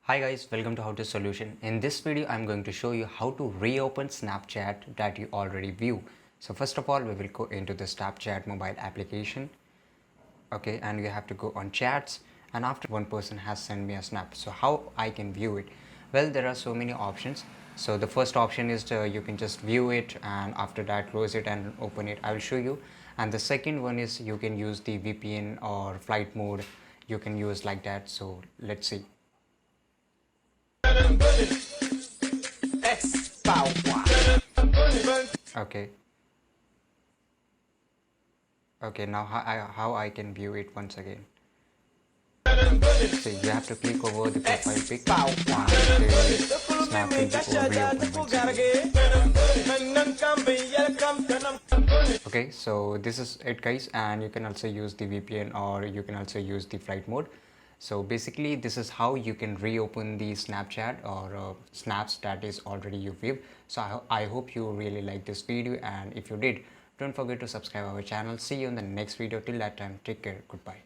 Hi guys, welcome to How to Solution. In this video, I'm going to show you how to reopen Snapchat that you already view. So first of all, we will go into the Snapchat mobile application. Okay, and you have to go on chats, and after one person has sent me a snap. So how I can view it? Well, there are so many options. So the first option is you can just view it, and after that close it and open it. I will show you. And the second one is you can use the VPN or flight mode. You can use like that. So let's see. Okay. Okay, now how I can view it once again. So you have to click over the profile pic and the snap will be reopened once again. Okay, so this is it guys, and you can also use the VPN or you can also use the flight mode. So basically this is how you can reopen the Snapchat or snaps that is already you viewed. So I hope you really like this video, and if you did, don't forget to subscribe our channel. See you in the next video. Till that time, take care. Goodbye.